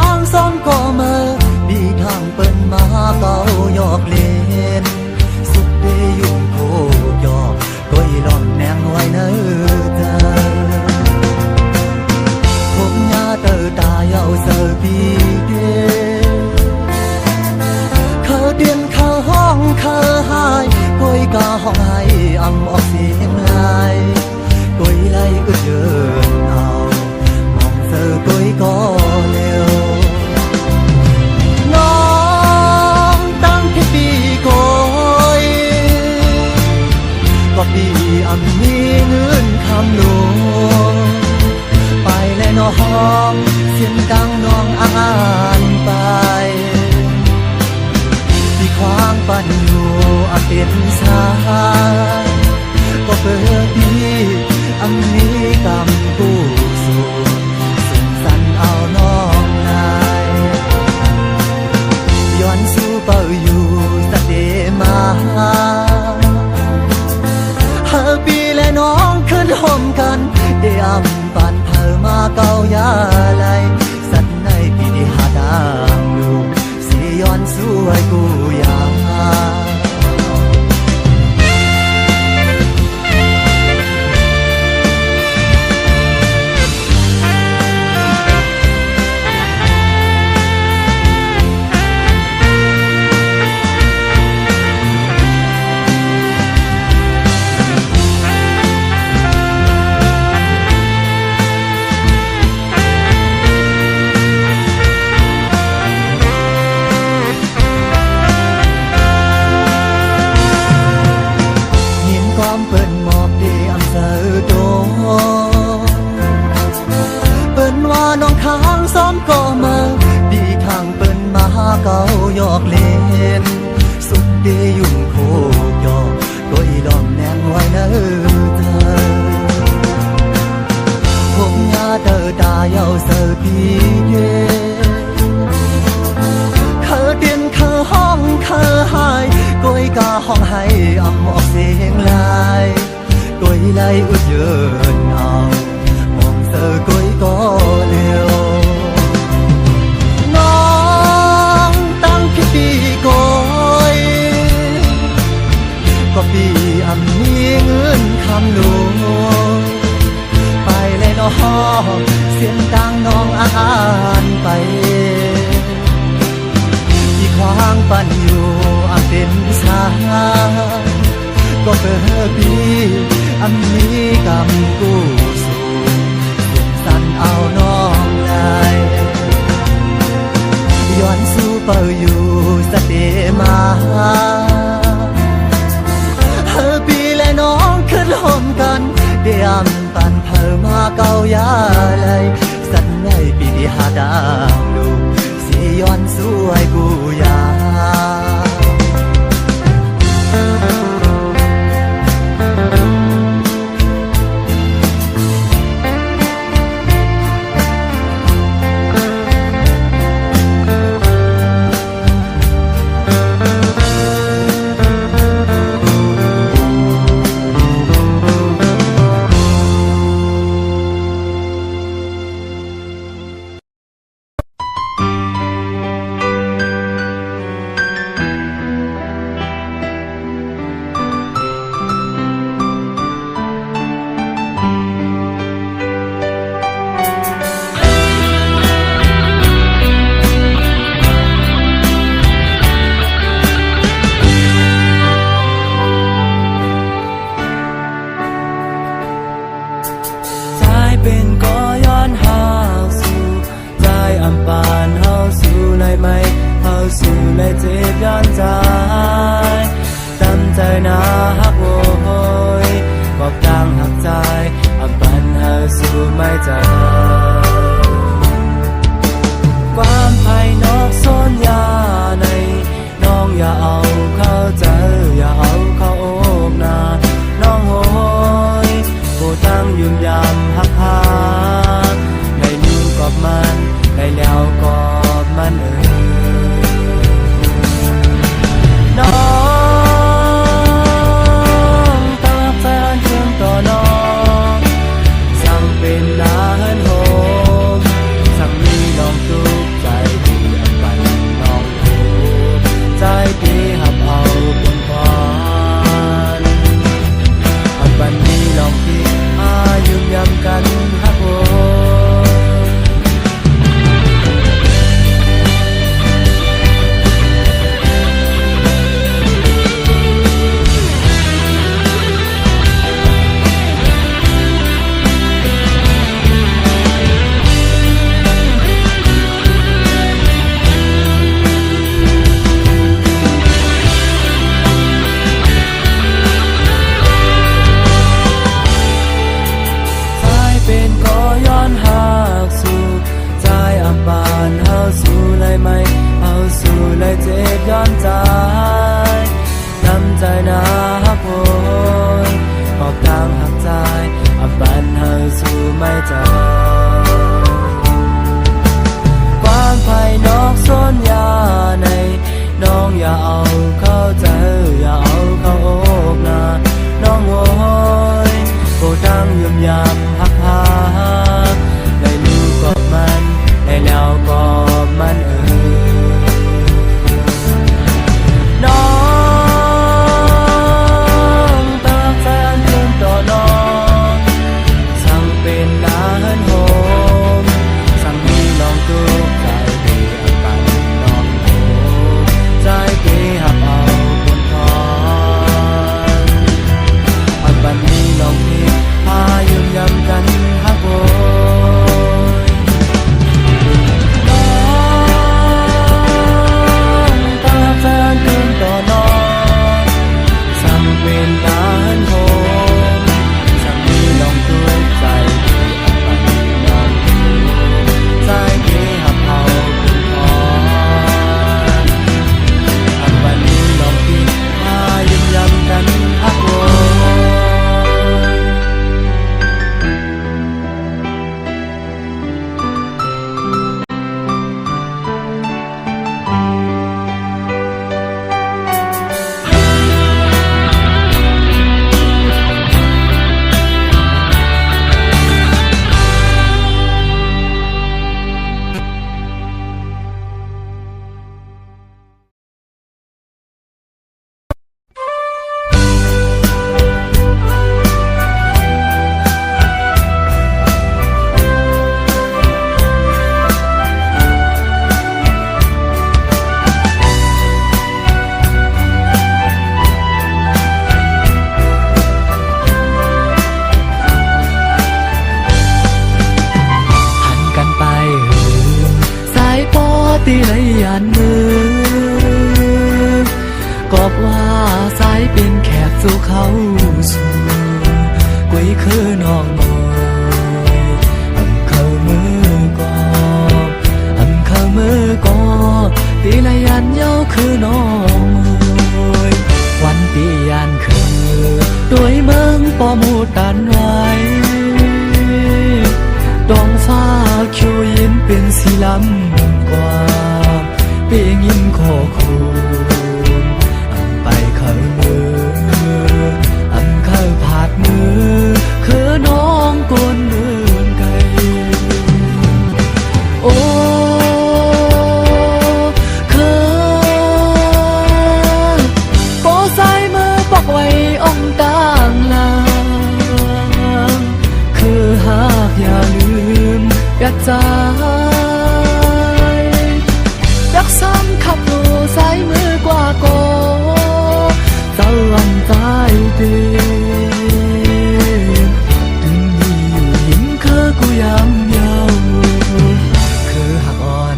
างซ้อนก็เมื่อดีทางเปิ้นมาเก่าหยอกเล่นสุดเดยุ่งโคกหยอกก้อยหล่อนแนงไว้เนื้อเธอผมยาเตอตาเยาเสือปีเดเขาเดียนเขาห้องเขาหายก้อยกาห้องให้อำออกเสียงลายก้อยไล่อึดเยินเอามองเสือก้อยก็เร็วน้องตั้งที่ปีก้อยก็ปีอำมีเงินคำหลวงไปและน้องเสียงดังน้องอ่านไปที่ควางปันอยู่อาเป็นสายก็เปิดดีอันนี้กำกู้สู่สุขสันเอาน้องนายย้อนสู่เป่าอยู่สะเดมาเฮาปีและน้องขึ้นห่มกันได้อำปันเผอมาเก่ายาไหลสัตว์ในปีที่หาดางลูกสิย้อนสู่ไอ้กูยาซ้อมก็มาดีทางเปิ้นมาเก่าหยอกเล่นสุดเดยุ่งโคกหยอกก็อีหลอมแนงไว้เนื้อเธอผมยาเตอตาเยาเสือปีเดเขาเตียนเขาห้องเขาหายก้อยกาห้องให้อำออกเสียงลายก้อยไล่อุดเยินเอามองเสือก้อยก็เร็วก็ปีอำมีเงินคำหลวงไปเลยน้องเสียงดังน้องอ่านไปที่ควางปันอยู่อาเป็นสายก็เปิดปีอำมีกำกู้สู่สุขสันเอาน้องไล่ย้อนสู่เป่าอยู่สะเดมาเฮาปีและน้องขึ้นห่มกันได้อำปันเผอมาเก่ายาไหลสัตว์ในปีที่หาดางลูกสิย้อนสู่ไอ้กูยาเป็นก็ย้อนหาสู่ใจอำปานเฮาสู่ในไม่เฮาสู่ในเจ็บย้อนใจตำใจนาฮักโวยบอกดังหักใจอำปานเฮาสู่ไม่ใจความภายนอกซ่อนยาในน้องอย่าเอาเข้าใจอย่าเอาเข้าอกนาน้องโหยผู้ตั้งยืนยามหักหาได้อยู่กับมันได้แล้วก็มันน้องตั้งใจอันเชื่อมต่อน้องสั่งเป็นนาเฮินโห สู่เลยไหมเอาสู่เลยเจ็บย้อนใจน้ำใจนาฮักโอยขอบทางหักใจอับบันเฮาสู่ไม่เจอความภายนอกซ่อนยาในน้องอย่าเอาเข้าใจอย่าเอาเข้าอกนาน้องโอยโปรดตั้งยืมยามหักหาได้รู้กอบมันได้แล้วกอบมันน้องตั้งใจอันเดินต่อน้องสั่งเป็นลาเฮินโฮมสั่งมีน้องตัวใจดีอันปันน้องโฮใจดีหักเอาคนทอนอันปันนี้น้องพี่พายืมยำกันหักโอยน้องตั้งใจอันเดินต่อน้องสั่งเป็นลาเฮินโฮมสั่งมีน้องตัวใจดีอันปันน้องโฮใจดีหักเอาคนทอนอันปันนี้น้องพี่พายืมยำกันหักโอยหันกันไปสายปอตีในยานมือกอบว่าสายเป็นแขกสู่เขาสู่กุยคือน้องน้อยอำเข้ามือกอบอำเข้ามือกอบตีในยานเย้าคือน้องเอ้ยวันปียานคือด้วยเมืองปอมูตันไว้ดองฟ้าคิวยินเป็นสีลำกว่าเปียงยินขอคูณอำไปเข้ามืออำเข้าผาดมือคือน้องกวนเมืองไกลโอ้คือโปสายมือปอกไว้องต่างลางคือหากอย่าลืมอย่าใจรักซ้ำขับดูสายมือกว่าโกเจ้าอันตายเดีถึงมีอยู่หินคือกูยำยาวคือหักอ่อน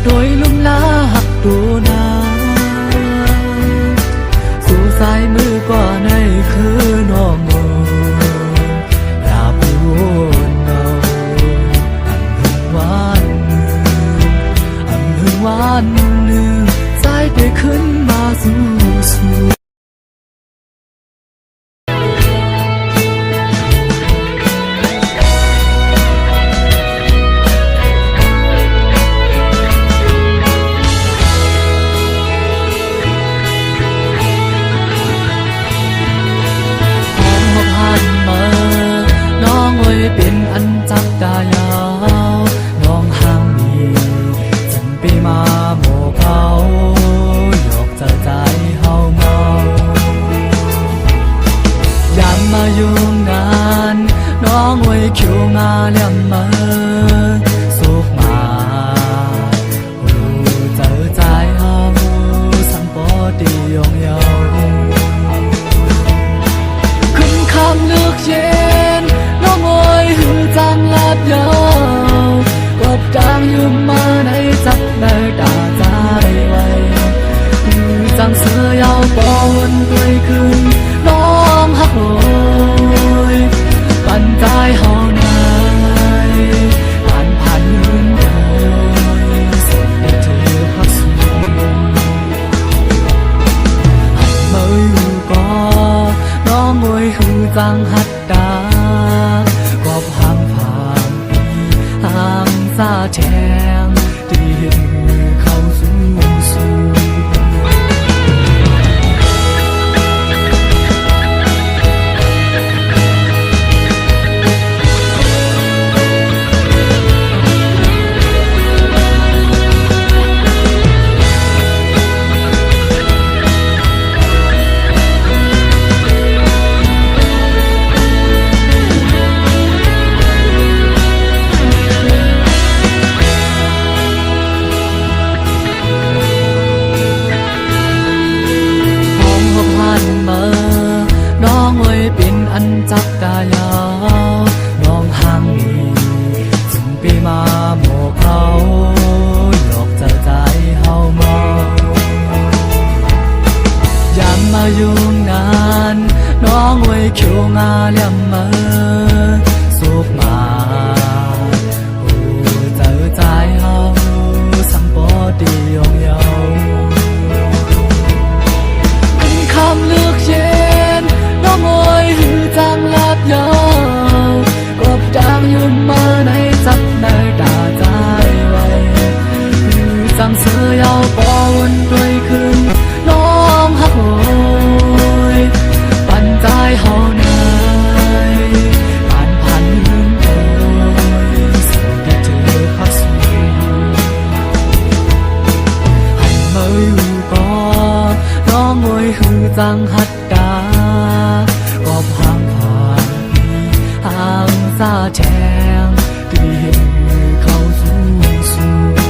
โดยลุ่มลาหักตัวนางสู่สายมือกว่าในคือน้องอย่าไปวนเงาอันหึงหวานอันหึงหวานหนึ่งสายไปขึ้นมาสู่สู่ เฮาหมอ จังหัดดากอบห่างผ่านปีห่างซาแฉงที่เห็นเข้าสู่สู่ อันจับตายาวน้องห่างนี้ซึ่งปีมาโมกเขาหลอกใจใจเฮามองยังมายุ่งนานน้องไว้คิวงาเลี่ยมมือสุกมาโอ้เจอใจเฮาสังปอดียองเยาคำเลือกเย็นน้องโอยหือจังลาบยาวกบจางยืนมาในจับในตาใจไว้หือจังเสือยาวปอวนด้วยคืนน้องหักโอยปั่นใจเฮาในผ่านลืมโอยสิ่งที่เธอพักสูให้มาอยู่ก่อนน้องโอยหือจังหัดดากอบห่างผ่านปีห่างซาแฉงที่เห็นเข้าสู่สู่ ห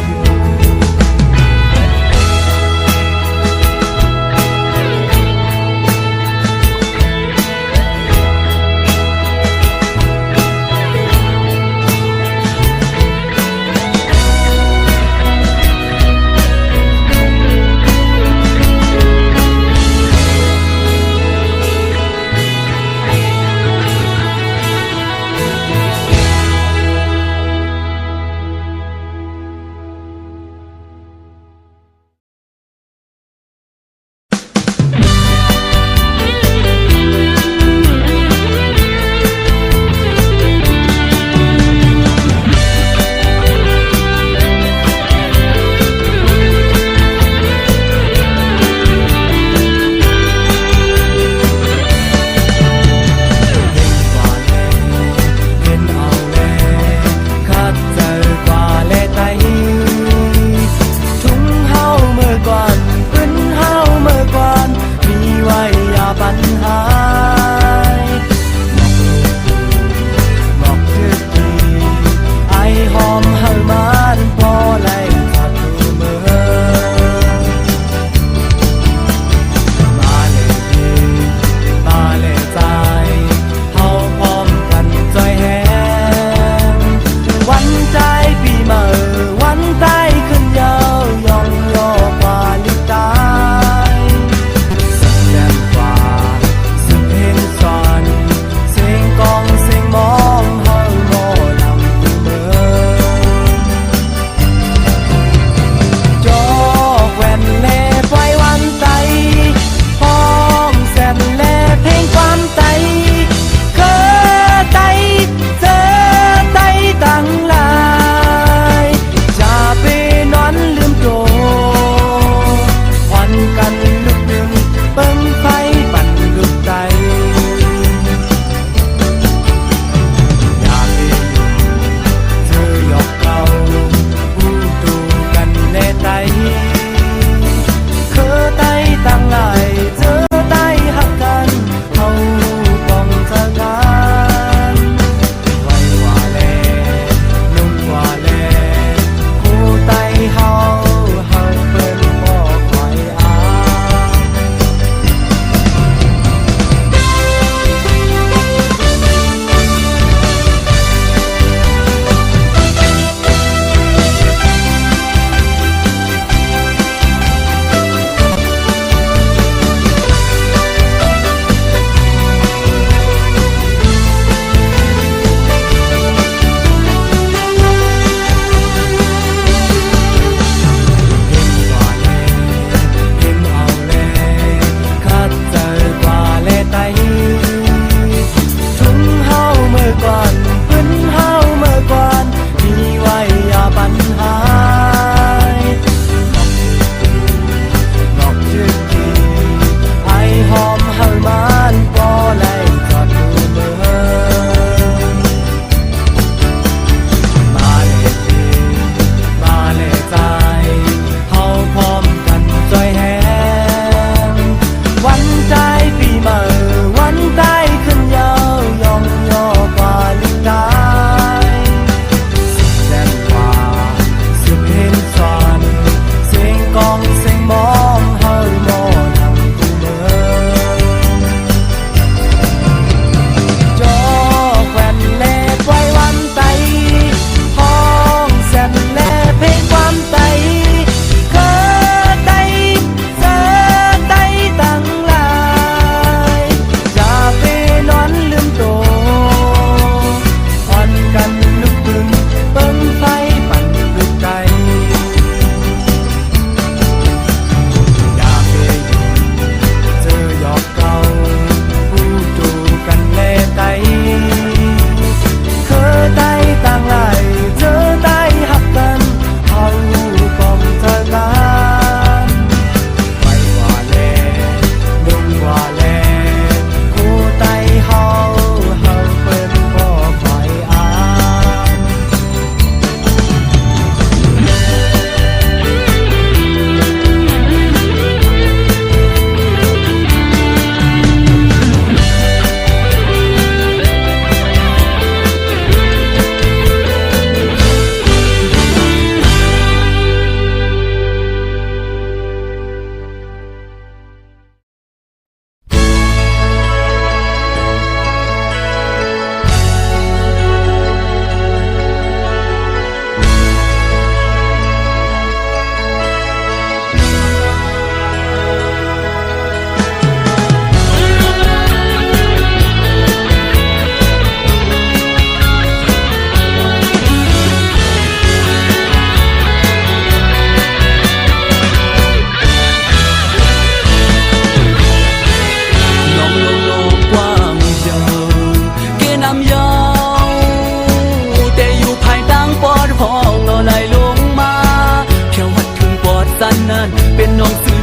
นั้นเป็นน้องสื่อ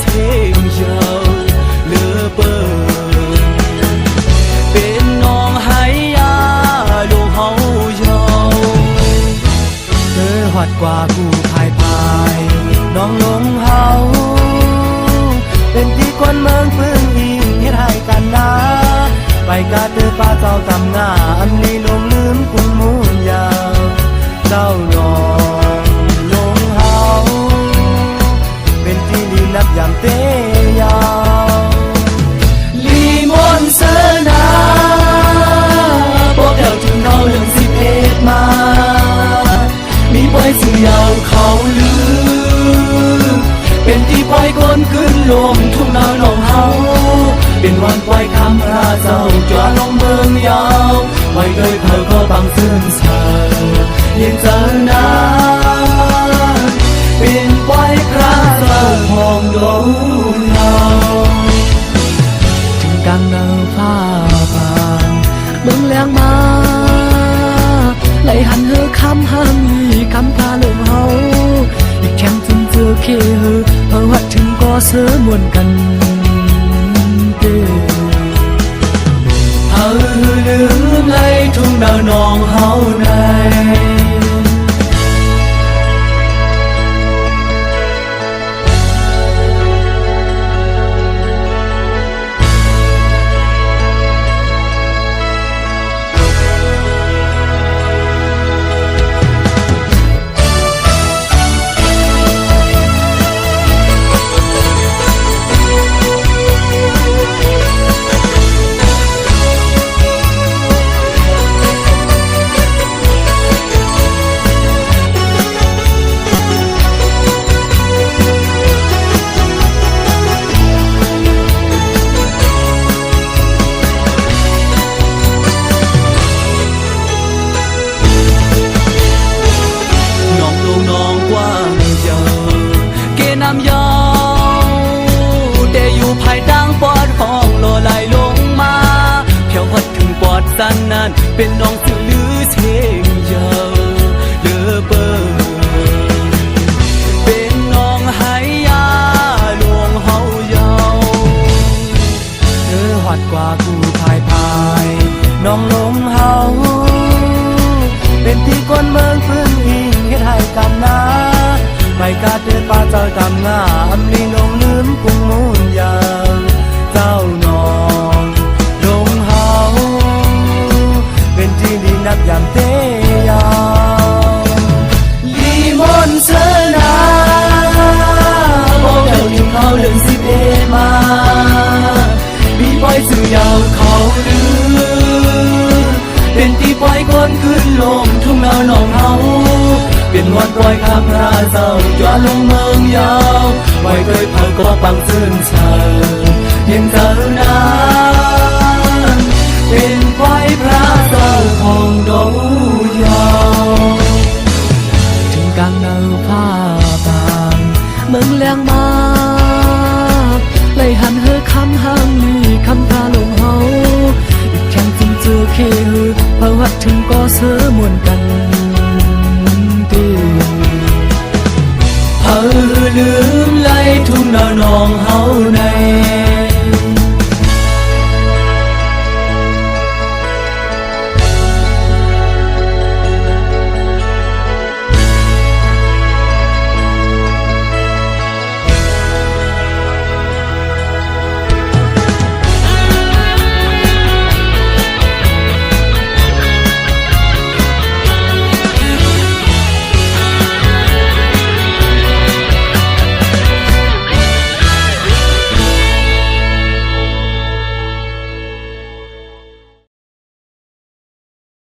เชงเยาเลือเปิงเป็นน้องไหยาลงเฮาเยาเธอหอดกว่ากูพายน้องลงเฮาเป็นที่คนเมืองพึ่งอิงเฮ็ดให้กันนะไปกาเธอป้าเจ้าตำหน้าอันนี้ลงลืมกุ่งมูลยาวเจ้าน้องลงเฮาเป็นที่ลีนับยามเตยาวลีมอนเสนาบอกเดี๋ยวถึงเราเรื่อง11มามีปล่อยสื่อยาวเขาลือเป็นที่ปล่อยคนขึ้นลมทุ่งนาหนองเฮาเป็นวันปล่อยคำราเจ้าจวนลงเมืองยาวไว้เลยเธอก็บังซื่นเสอเย็นเจอนาเป็นปล่อยพระเจ้าพองดงยาวถึงกลางเนินผ้าบางเมืองแรงมาไหลหันเฮอคำห้ามมีคำพาลงเฮาอีกแคมจึงเจอเคเฮอเพราะว่าถึงก็เสือมวนกันเด้เฮาลืมไหลทุ่งดาวนองเฮาในน้ำยาวแต่อยู่ภายดังปอดห้องโลไหลลงมาเพียวพัดถึงปอดสันนั้นเป็นน้องสื่อลือเชงเยาเลือเปิงเป็นน้องไหยาลวงเฮาเยาเธอหอดกว่ากูพายน้องลงเฮาเป็นที่คนเมืองพึ่งอิงเฮ็ดให้กันนะไปกาเดินป่าเจ้าตำหน้าอำลีลงลืมกุ่งมูลยาวเจ้าน้องลงเฮาเป็นที่ดีนับยามเตยาวลีมอนเสนาบอกเดี๋ยวถึงเขาเรื่อง11มามีปล่อยสื่อยาวเขาลือเป็นที่ปล่อยคนขึ้นลมทุ่งนาหนองเฮาเป็นวันปล่อยคำราเจ้าจวนลงเมืองยาวไว้เคยเผาก็ปังซื่นเชอเย็นเจอนาเป็นปล่อยพระเจ้าของดงยาวถึงกลางเนินผ้าบางเมืองแรงมาไหลหันเฮอคำห้างมีคำพาลงเฮาอีกแข่งจึงเจอเคฮือเพราะว่าถึงก็เสือมวนกันเฮาลืมไหลทุ่งนาหนองเฮาใน